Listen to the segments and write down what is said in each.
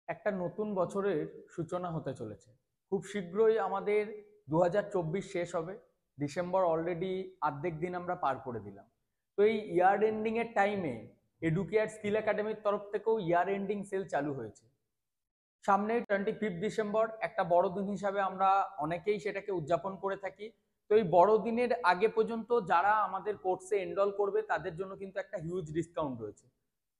একটা নতুন বছরের সূচনা হতে চলেছে। খুব শীঘ্রই আমাদের 2024 শেষ হবে। ডিসেম্বর অলরেডি অর্ধেক দিন আমরা পার করে দিলাম। তো এই ইয়ার এন্ডিং এর টাইমে এডুকেয়ার স্কিল একাডেমির তরফ থেকেও ইয়ার এন্ডিং সেল চালু হয়েছে। সামনে 25 ডিসেম্বর একটা বড়দিন হিসাবে আমরা অনেকেই সেটাকে উদযাপন করে থাকি। তো এই বড়দিনের আগে পর্যন্ত যারা আমাদের কোর্সে এনরোল করবে তাদের জন্য কিন্তু একটা হিউজ ডিসকাউন্ট রয়েছে।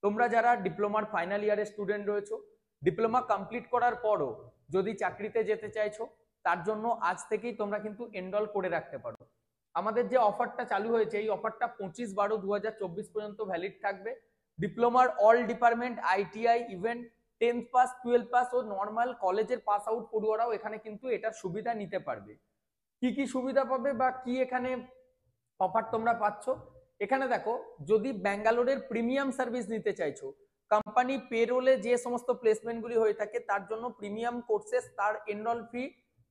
তোমরা যারা ডিপ্লোমার ফাইনাল ইয়ারের স্টুডেন্ট রয়েছো, ডিপ্লোমা কমপ্লিট করার পরও যদি চাকরিতে যেতে চাইছো, তার জন্য আজ থেকেই তোমরা কিন্তু এনরোল করে রাখতে পারো। আমাদের যে অফারটা চালু হয়েছে এই অফারটা 25/12/2024 পর্যন্ত ভ্যালিড থাকবে। ডিপ্লোমার all department, ITI, even 10th pass, 12 pass ও নর্মাল কলেজের পাস আউট পড়ুয়ারাও এখানে কিন্তু এটার সুবিধা নিতে পারবে। কি কি সুবিধা পাবে বা কি এখানে অফার তোমরা পাচ্ছ, এখানে দেখো। যদি ব্যাঙ্গালোরের প্রিমিয়াম সার্ভিস নিতে চাইছো, কোম্পানি পেরোলে যে সমস্ত প্লেসমেন্টগুলি হয়ে থাকে তার জন্য প্রিমিয়াম কোর্সেস তার এনরোল ফি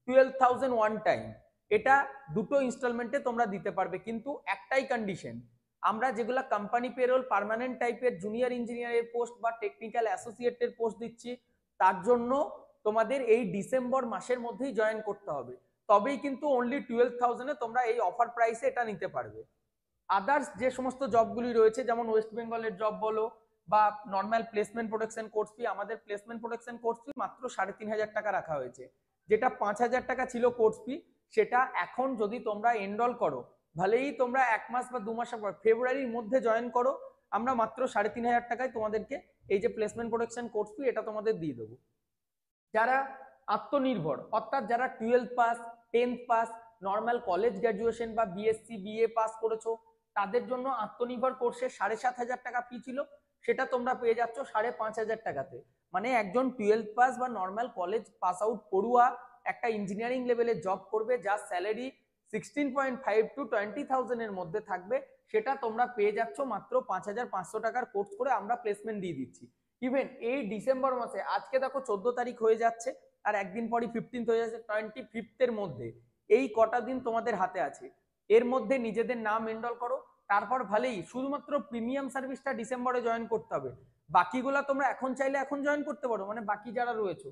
12,000 ওয়ান টাইম। এটা দুটো ইনস্টলমেন্টে তোমরা দিতে পারবে, কিন্তু একটাই কন্ডিশন, আমরা যেগুলো কোম্পানি পেরোল পার্মানেন্ট টাইপের জুনিয়র ইঞ্জিনিয়ারের পোস্ট বা টেকনিক্যাল অ্যাসোসিয়েটের পোস্ট দিচ্ছি, তার জন্য তোমাদের এই ডিসেম্বর মাসের মধ্যেই জয়েন করতে হবে। তবেই কিন্তু অনলি 12,000-এ তোমরা এই অফার প্রাইসে এটা নিতে পারবে। আদার্স যে সমস্ত জবগুলি রয়েছে, যেমন ওয়েস্ট বেঙ্গলের জব বলো বা normal placement protection course fee, আমাদের প্লেসমেন্ট প্রোটেকশন কোর্স ফি মাত্র 3,500 টাকা রাখা হয়েছে। যেটা 5,000 টাকা ছিল কোর্স ফি, সেটা এখন যদি তোমরা এনরোল করো, ভালেই তোমরা 1 মাস বা 2 মাসের পর ফেব্রুয়ারির মধ্যে জয়েন করো, আমরা মাত্র 3,500 টাকায় তোমাদেরকে এই যে প্লেসমেন্ট প্রোটেকশন কোর্স ফি এটা তোমাদের দিয়ে দেবো। যারা আত্মনির্ভর, অর্থাৎ যারা 12 pass, 10th pass, normal college graduation বা বিএসসি বিএ পাস করেছো, তাদের জন্য আত্মনির্ভর কোর্সে 7,500 টাকা ফি ছিল, সেটা তোমরা পেয়ে যাচ্ছ 5,500 টাকাতে। মানে একজন 12 পাস বা নর্মাল কলেজ পাস আউট পড়ুয়া একটা ইঞ্জিনিয়ারিং লেভেলে জব করবে, যার স্যালারি 16.5 to 20,000 এর মধ্যে থাকবে, সেটা তোমরা পেয়ে যাচ্ছ মাত্র 5,500 টাকার কোর্স করে আমরা প্লেসমেন্ট দিয়ে দিচ্ছি। ইভেন এই ডিসেম্বর মাসে, আজকে দেখো 14 তারিখ হয়ে যাচ্ছে, আর একদিন পরই 15th হয়ে যাচ্ছে, 25th-এর মধ্যে এই কটা দিন তোমাদের হাতে আছে। এর মধ্যে নিজেদের নাম এনরোল করো, তারপর ভালেই শুধুমাত্র প্রিমিয়াম সার্ভিসটা ডিসেম্বরে জয়েন করতে হবে। বাকিগুলা তোমরা এখন চাইলে এখন জয়েন করতে পারো। মানে বাকি যারা রয়েছে,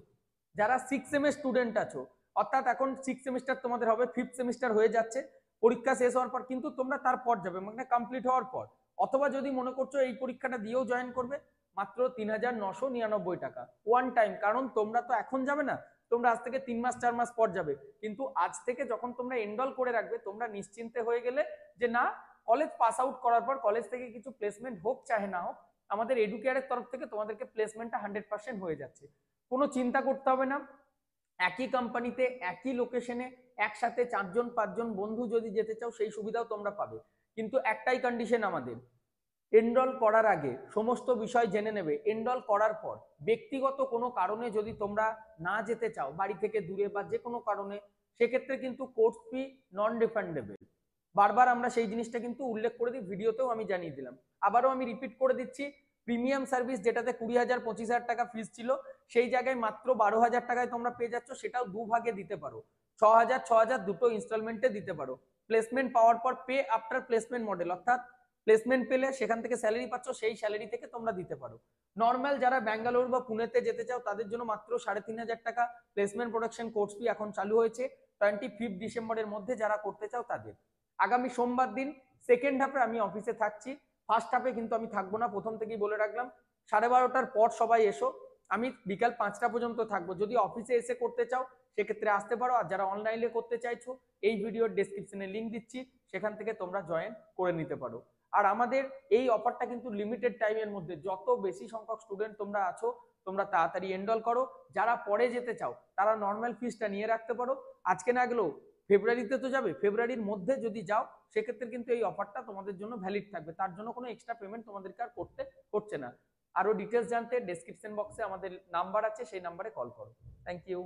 যারা 6 সেম স্টুডেন্ট আছো, অর্থাৎ এখন 6 সেমিস্টার তোমাদের হবে, 5th সেমিস্টার হয়ে যাচ্ছে পরীক্ষা শেষ হওয়ার পর, কিন্তু তোমরা তারপর যাবে মানে কমপ্লিট হওয়ার পর। অথবা যদি মনে করছো এই পরীক্ষাটা দিয়েও জয়েন করবে, মাত্র 3,999 টাকা ওয়ান টাইম। কারণ তোমরা তো এখন যাবে না, তোমরা আজ থেকে 3 মাস 4 মাস পর যাবে, কিন্তু আজ থেকে যখন তোমরা এনরোল করে রাখবে, তোমরা নিশ্চিন্তে হয়ে গেলে যে না, কলেজ পাস আউট করার পর কলেজ থেকে কিছু প্লেসমেন্ট হোক চাহে না হোক, আমাদের এডুকেয়ারের তরফ থেকে তোমাদেরকে প্লেসমেন্টটা 100% হয়ে যাচ্ছে। কোনো চিন্তা করতে হবে না। একই কোম্পানিতে একই লোকেশনে একসাথে 4জন 5জন বন্ধু যদি যেতে চাও, সেই সুবিধাও তোমরা পাবে। কিন্তু একটাই কন্ডিশন আমাদের, এনরোল করার আগে সমস্ত বিষয় জেনে নেবে। এনরোল করার পর ব্যক্তিগত কোনো কারণে যদি তোমরা না যেতে চাও, বাড়ি থেকে দূরে বা যে কোনো কারণে, সেক্ষেত্রে কিন্তু কোর্স ফি নন রিফান্ডেবল। বারবার আমরা সেই জিনিসটা কিন্তু উল্লেখ করে দিই, ভিডিওতেও আমি জানিয়ে দিলাম। আবারও আমি রিপিট করে দিচ্ছি, প্রিমিয়াম সার্ভিস যেটাতে 20,000 25,000 টাকা ফিস ছিল, সেই জায়গায় মাত্র 12,000 টাকায় তোমরা পেয়ে যাচ্ছ। সেটাও দুভাগে দিতে পারো, 6,000 6,000 দুটো ইনস্টলমেন্টে দিতে পারো। প্লেসমেন্ট পাওয়ার পর পে আফটার প্লেসমেন্ট মডেল, অর্থাৎ প্লেসমেন্ট পেলে সেখান থেকে স্যালারি পাচ্ছ, সেই স্যালারি থেকে তোমরা দিতে পারো। নর্মাল যারা ব্যাঙ্গালোর বা পুনেতে যেতে চাও, তাদের জন্য মাত্র 3,500 টাকা প্লেসমেন্ট প্রোডাকশন কোর্স ফি এখন চালু হয়েছে 25 ডিসেম্বরের মধ্যে। যারা করতে চাও তাদের আগামী সোমবার দিন সেকেন্ড হাফে আমি অফিসে থাকছি, ফার্স্ট হাফে কিন্তু আমি থাকবো না, প্রথম থেকেই বলে রাখলাম। 12:30টার পর সবাই এসো, আমি বিকাল 5টা পর্যন্ত থাকবো। যদি অফিসে এসে করতে চাও সেক্ষেত্রে আসতে পারো, আর যারা অনলাইনে করতে চাইছো, এই ভিডিওর ডেসক্রিপশনে লিঙ্ক দিচ্ছি, সেখান থেকে তোমরা জয়েন করে নিতে পারো। আর আমাদের এই অফারটা কিন্তু লিমিটেড টাইমের মধ্যে, যত বেশি সংখ্যক স্টুডেন্ট তোমরা আছো তোমরা তাড়াতাড়ি এনরোল করো। যারা পরে যেতে চাও তারা নর্মাল ফিসটা নিয়ে রাখতে পারো, আজকে না গেলেও ফেব্রুয়ারিতে তো যাবে, ফেব্রুয়ারির মধ্যে যদি যাও সেক্ষেত্রে কিন্তু এই অফারটা তোমাদের জন্য ভ্যালিড থাকবে। তার জন্য কোনো এক্সট্রা পেমেন্ট তোমাদেরকে আর করতে হচ্ছে না। আরো ডিটেলস জানতে ডেসক্রিপশন বক্সে আমাদের নাম্বার আছে, সেই নাম্বারে কল করো। Thank you.